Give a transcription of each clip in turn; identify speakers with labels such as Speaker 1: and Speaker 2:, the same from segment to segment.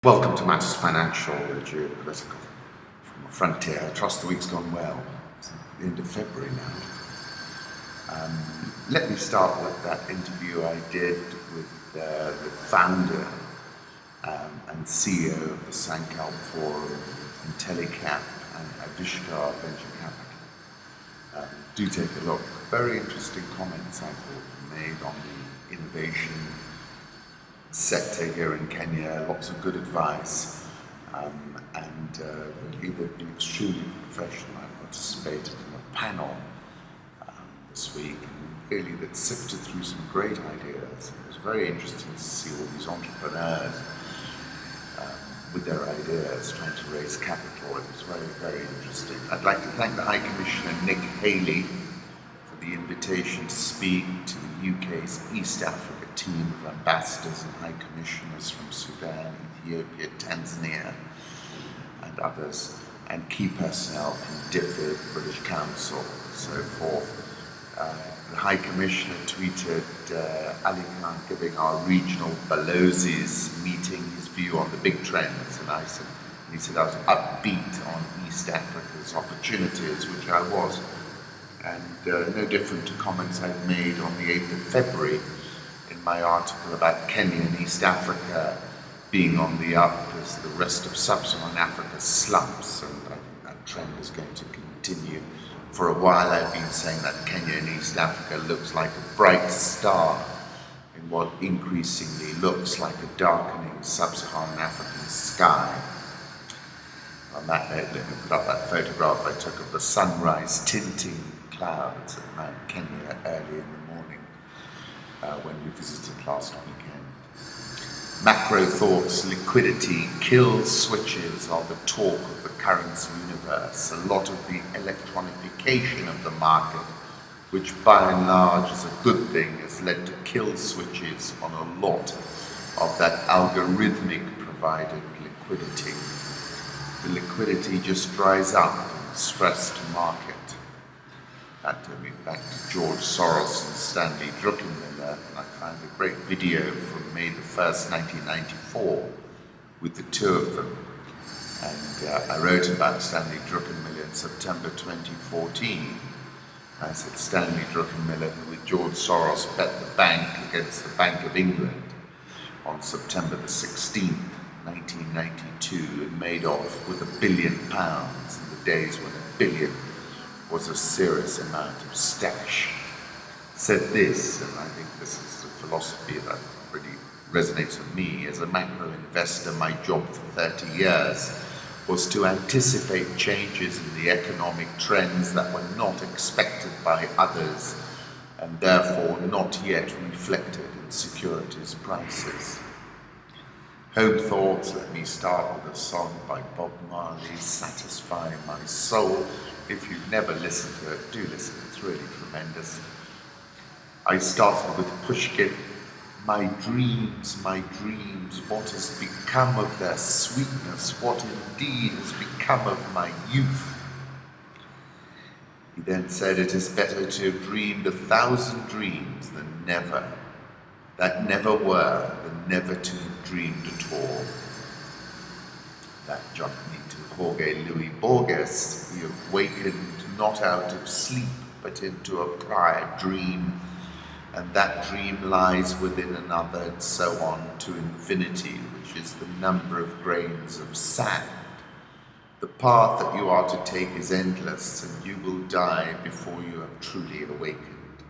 Speaker 1: Welcome to Matters Financial, Geopolitical. From the frontier, I trust the week's gone well. It's the end of February now. Let me start with that interview I did with the founder and CEO of the Sankal Forum, IntelliCap, and Avishkar Venture Capital. Do take a look. Very interesting comments I thought made on the innovation sector here in Kenya, lots of good advice, and really they've been extremely professional. I participated in a panel this week, and really that sifted through some great ideas. It was very interesting to see all these entrepreneurs with their ideas trying to raise capital. It was very, very interesting. I'd like to thank the High Commissioner Nick Haley for the invitation to speak to the UK's East Africa team of ambassadors and high commissioners from Sudan, Ethiopia, Tanzania, and others, and key personnel from DFID, British Council, and so forth. The High Commissioner tweeted Ali Khan giving our regional Balozis meeting his view on the big trends, and he said I was upbeat on East Africa's opportunities, which I was, and no different to comments I've made on the 8th of February in my article about Kenya and East Africa being on the up as the rest of sub-Saharan Africa slumps, and I think that trend is going to continue. For a while I've been saying that Kenya and East Africa looks like a bright star in what increasingly looks like a darkening sub-Saharan African sky. On that note, let me put up that photograph I took of the sunrise tinting clouds at Mount Kenya early in the morning when we visited last weekend. Macro thoughts, liquidity, kill switches are the talk of the currency universe. A lot of the electronification of the market, which by and large is a good thing, has led to kill switches on a lot of that algorithmic provided liquidity. The liquidity just dries up in a stressed market. That took me back to George Soros and Stanley Druckenmiller, and I found a great video from May the 1st, 1994, with the two of them. And I wrote about Stanley Druckenmiller in September 2014. I said Stanley Druckenmiller, who with George Soros bet the bank against the Bank of England on September the 16th, 1992, and made off with £1 billion in the days when $1 billion was a serious amount of stash, said this, and I think this is the philosophy that really resonates with me. As a macro investor, my job for 30 years was to anticipate changes in the economic trends that were not expected by others and therefore not yet reflected in securities prices. Home thoughts, let me start with a song by Bob Marley, Satisfy My Soul. If you've never listened to it, do listen, it's really tremendous. I started with Pushkin, my dreams, what has become of their sweetness, what indeed has become of my youth. He then said, it is better to have dreamed 1,000 dreams than never, that never were, than never to have dreamed at all. That jumped me to Jorge Luis Borges. He awakened not out of sleep, but into a prior dream, and that dream lies within another, and so on to infinity, which is the number of grains of sand. The path that you are to take is endless, and you will die before you have truly awakened.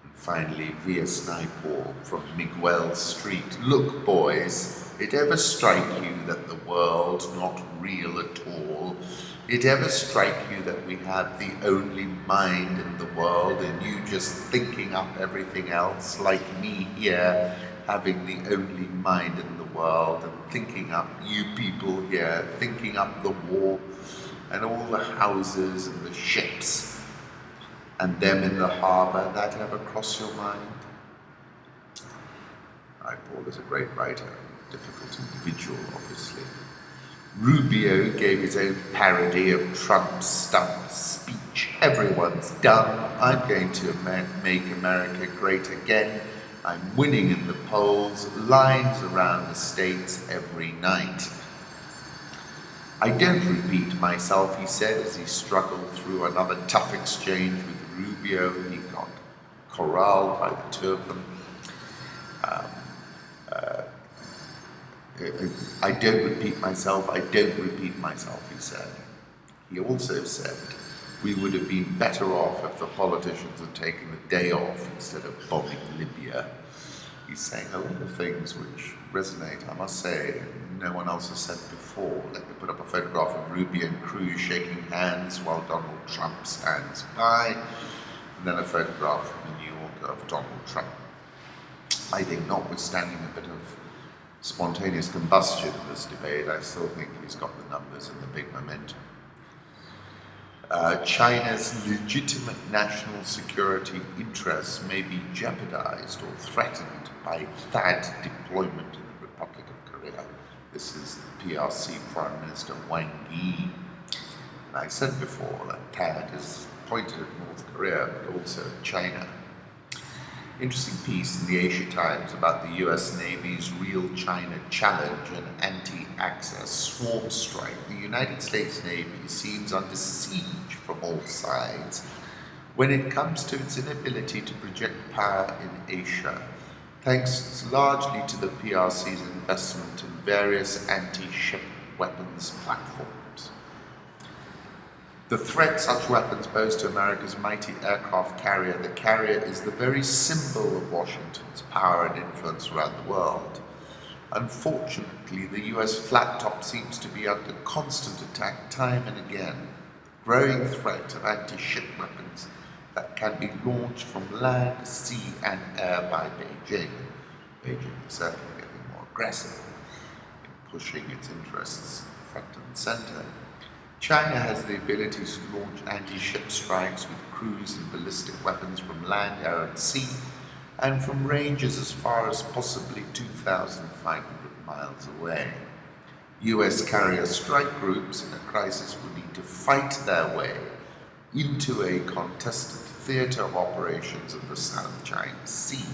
Speaker 1: And finally, Via Snipewall from Miguel Street. Look, boys, it ever strike you that the world's not real at all? It ever strike you that we have the only mind in the world and you just thinking up everything else, like me here, having the only mind in the world and thinking up you people here, thinking up the war and all the houses and the ships and them in the harbour? That ever cross your mind? Paul is a great writer. Difficult individual, obviously. Rubio gave his own parody of Trump's stump speech. Everyone's done. I'm going to make America great again. I'm winning in the polls, lines around the states every night. I don't repeat myself, he said as he struggled through another tough exchange with Rubio. He got corralled by the two of them. I don't repeat myself, he said. He also said, we would have been better off if the politicians had taken the day off instead of bombing Libya. He's saying a lot of things which resonate, I must say, no one else has said before. Let me put up a photograph of Rubio and Cruz shaking hands while Donald Trump stands by, and then a photograph from New York of Donald Trump. I think, notwithstanding a bit of spontaneous combustion in this debate, I still think he's got the numbers and the big momentum. China's legitimate national security interests may be jeopardized or threatened by THAAD deployment in the Republic of Korea. This is the PRC Foreign Minister Wang Yi. And I said before that THAAD is pointed at North Korea, but also at China. Interesting piece in the Asia Times about the US Navy's Real China Challenge and anti-access swarm strike. The United States Navy seems under siege from all sides when it comes to its inability to project power in Asia, thanks largely to the PRC's investment in various anti-ship weapons platforms. The threat such weapons pose to America's mighty aircraft carrier, the carrier is the very symbol of Washington's power and influence around the world. Unfortunately, the US flat top seems to be under constant attack time and again. Growing threat of anti-ship weapons that can be launched from land, sea and air by Beijing. Beijing is certainly getting more aggressive in pushing its interests front and center. China has the ability to launch anti-ship strikes with cruise and ballistic weapons from land, air and sea, and from ranges as far as possibly 2,500 miles away. US carrier strike groups in a crisis would need to fight their way into a contested theatre of operations in the South China Sea,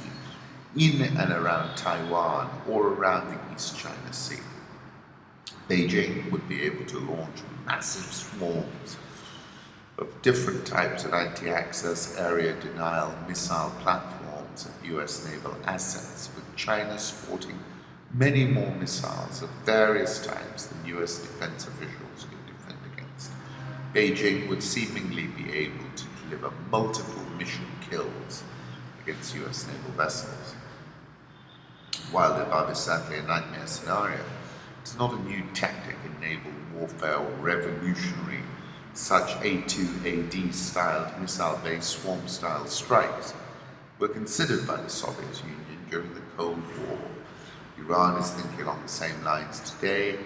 Speaker 1: in and around Taiwan, or around the East China Sea. Beijing would be able to launch massive swarms of different types of anti-access area denial missile platforms and US naval assets, with China sporting many more missiles of various types than US defense officials could defend against. Beijing would seemingly be able to deliver multiple mission kills against US naval vessels. While the above is certainly a nightmare scenario, it's not a new tactic in naval warfare or revolutionary. Such A2AD styled missile-based swarm-style strikes were considered by the Soviet Union during the Cold War. Iran is thinking along the same lines today,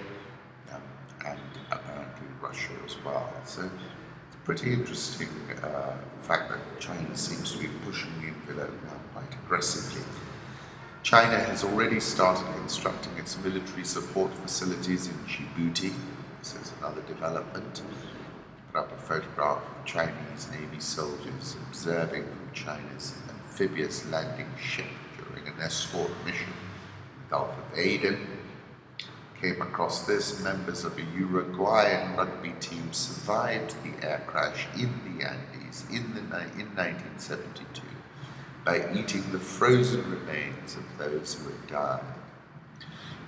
Speaker 1: and apparently Russia as well. So it's pretty interesting the fact that China seems to be pushing the envelope now quite aggressively. China has already started constructing its military support facilities in Djibouti. This is another development. Put up a photograph of Chinese Navy soldiers observing from China's amphibious landing ship during an escort mission in the Gulf of Aden. Came across this, members of a Uruguayan rugby team survived the air crash in the Andes in 1972 by eating the frozen remains of those who had died.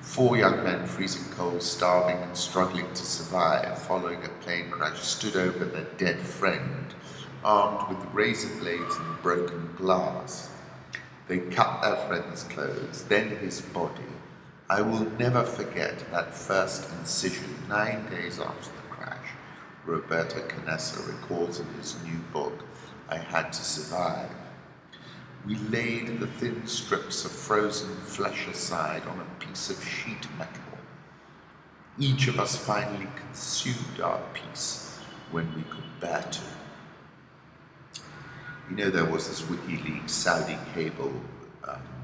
Speaker 1: 4 young men freezing cold, starving and struggling to survive following a plane crash stood over their dead friend, armed with razor blades and broken glass. They cut their friend's clothes, then his body. I will never forget that first incision 9 days after the crash. Roberto Canessa recalls in his new book, I Had to Survive. We laid the thin strips of frozen flesh aside on a piece of sheet metal. Each of us finally consumed our piece when we could bear to. You know, there was this WikiLeaks Saudi cable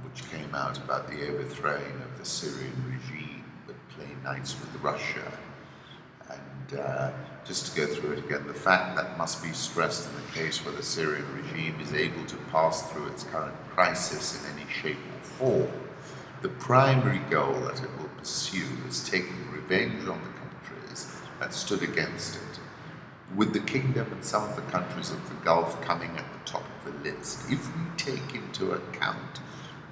Speaker 1: which came out about the overthrowing of the Syrian regime that played nice with Russia. And just to go through it again, the fact that must be stressed in the case where the Syrian regime is able to pass through its current crisis in any shape 4. The primary goal that it will pursue is taking revenge on the countries that stood against it, with the kingdom and some of the countries of the Gulf coming at the top of the list. If we take into account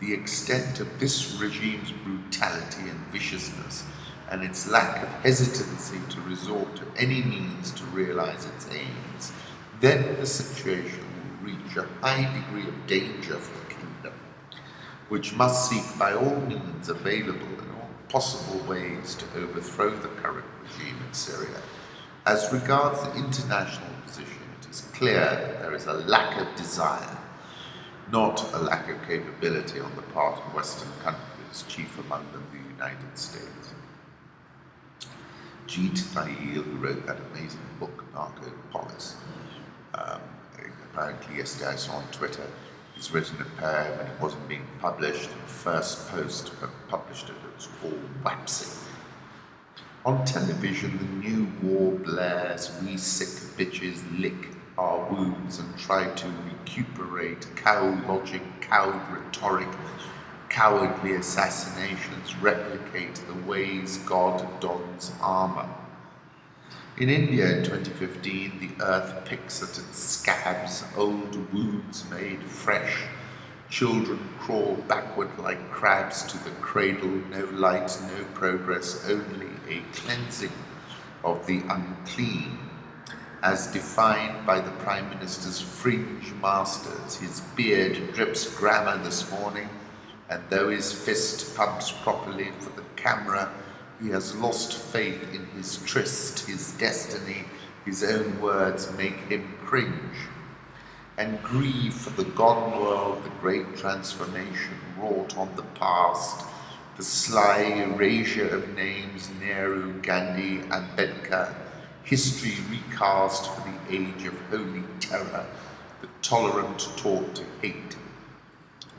Speaker 1: the extent of this regime's brutality and viciousness, and its lack of hesitancy to resort to any means to realize its aims, then the situation will reach a high degree of danger for the kingdom, which must seek by all means available in all possible ways to overthrow the current regime in Syria. As regards the international position, it is clear that there is a lack of desire, not a lack of capability on the part of Western countries, chief among them the United States. Jeet, Thayil, who wrote that amazing book, Narco Polis, apparently yesterday I saw on Twitter, he's written a poem and it wasn't being published. The first post published it was called Wapsi. On television, the new war blares, we sick bitches lick our wounds and try to recuperate cow logic, cowed rhetoric, cowardly assassinations, replicate the ways God dons armor. In India in 2015, the earth picks at its scabs, old wounds made fresh. Children crawl backward like crabs to the cradle, no light, no progress, only a cleansing of the unclean, as defined by the Prime Minister's fringe masters. His beard drips grammar this morning, and though his fist pumps properly for the camera, he has lost faith in his tryst, his destiny. His own words make him cringe and grieve for the gone world, the great transformation wrought on the past, the sly erasure of names, Nehru, Gandhi, Ambedkar, history recast for the age of holy terror, the tolerant taught to hate.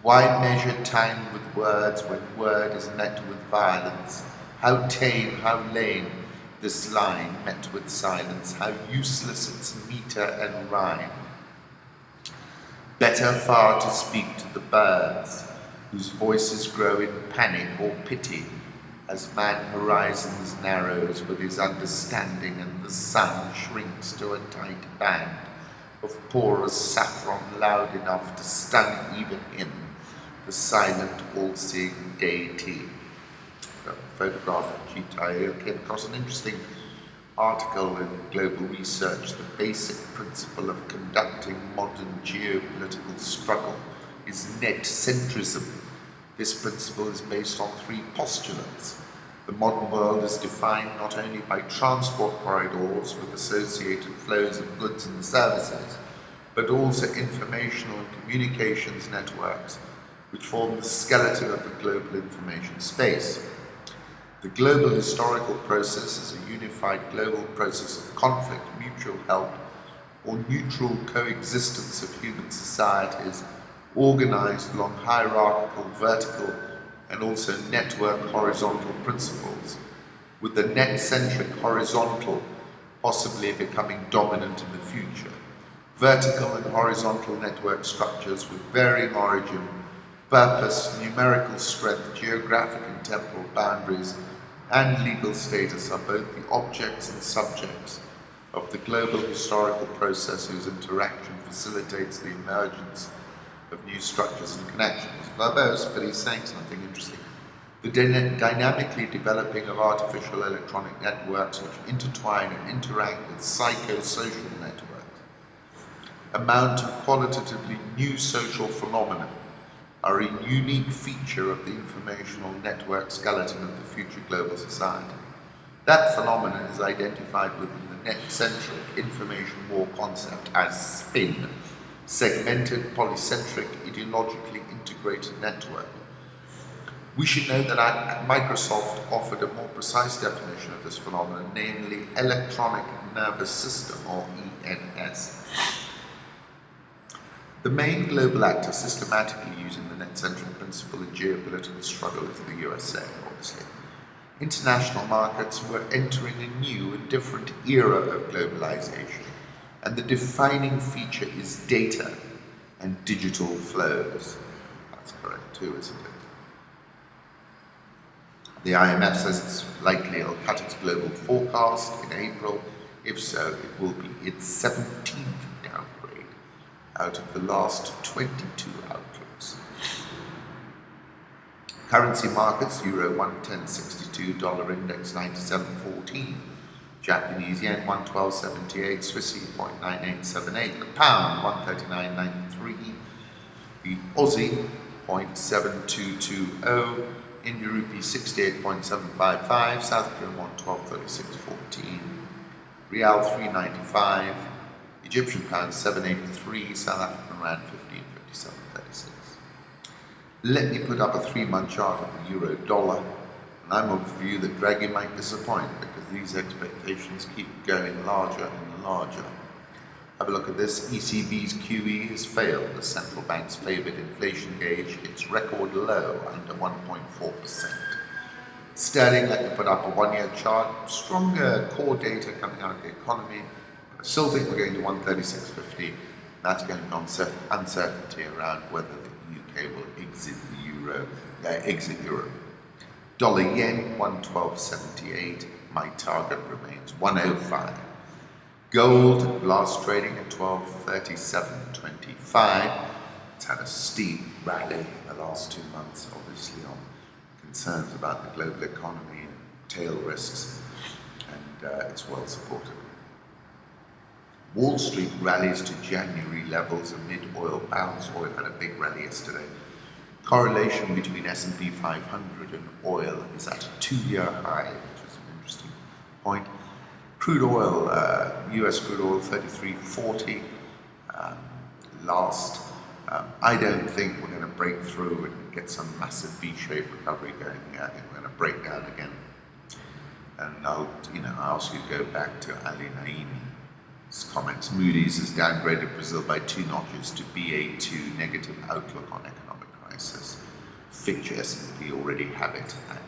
Speaker 1: Why measure time with words when word is met with violence? How tame, how lame this line met with silence, how useless its meter and rhyme. Better far to speak to the birds, whose voices grow in panic or pity, as man horizons narrows with his understanding and the sun shrinks to a tight band of porous saffron loud enough to stun even him, the silent all-seeing deity. A photograph of Jeet. I came across an interesting article in Global Research. The basic principle of conducting modern geopolitical struggle is net centrism. This principle is based on 3 postulates. The modern world is defined not only by transport corridors with associated flows of goods and services, but also informational and communications networks, which form the skeleton of the global information space. The global historical process is a unified global process of conflict, mutual help, or neutral coexistence of human societies, organized along hierarchical, vertical, and also network horizontal principles, with the net-centric horizontal possibly becoming dominant in the future. Vertical and horizontal network structures with varying origin, purpose, numerical strength, geographic and temporal boundaries, and legal status are both the objects and subjects of the global historical process whose interaction facilitates the emergence of new structures and connections. Verbose, but he's saying something interesting. The dynamically developing of artificial electronic networks which intertwine and interact with psychosocial networks amount to qualitatively new social phenomena, are a unique feature of the informational network skeleton of the future global society. That phenomenon is identified within the net-centric information war concept as spin, segmented, polycentric, ideologically integrated network. We should note that Microsoft offered a more precise definition of this phenomenon, namely electronic nervous system, or ENS. The main global actor systematically using the net-centric principle in geopolitical struggle is the USA, obviously. International markets were entering a new and different era of globalization, and the defining feature is data and digital flows. That's correct too, isn't it? The IMF says it's likely it'll cut its global forecast in April. If so, it will be its 17th downgrade out of the last 22 outlooks. Currency markets, Euro 110.62, dollar index 97.14, Japanese yen 112.78, Swissy 0.9878, the pound 139.93, the Aussie 0.7220, Indian rupee 68.755, South Korean won 12.3614, Rial 395, Egyptian pound 783, South African rand 15.5736. Let me put up a 3-month chart of the euro dollar, and I'm of the view that Draghi might disappoint because these expectations keep going larger and larger. Have a look at this. ECB's QE has failed. The central bank's favoured inflation gauge hits record low under 1.4%. Sterling, let me put up a 1-year chart. Stronger core data coming out of the economy. I still think we're going to 136.50. That's going to be uncertainty around whether the UK will exit Europe. Dollar yen 112.78. My target remains 105. Gold last trading at 1237.25. It's had a steep rally in the last 2 months, obviously on concerns about the global economy and tail risks, and it's well supported. Wall Street rallies to January levels amid oil bounce. Oil had a big rally yesterday. Correlation between S&P 500 and oil is at a 2-year high, which is an interesting point. Crude oil, US crude oil 33.40 last. I don't think we're going to break through and get some massive V-shaped recovery going. I think we're going to break down again. And I'll ask you to go back to Ali Naimi's comments. Moody's has downgraded Brazil by 2 notches to BA2 negative outlook on economic crisis. Fitch S&P already have it at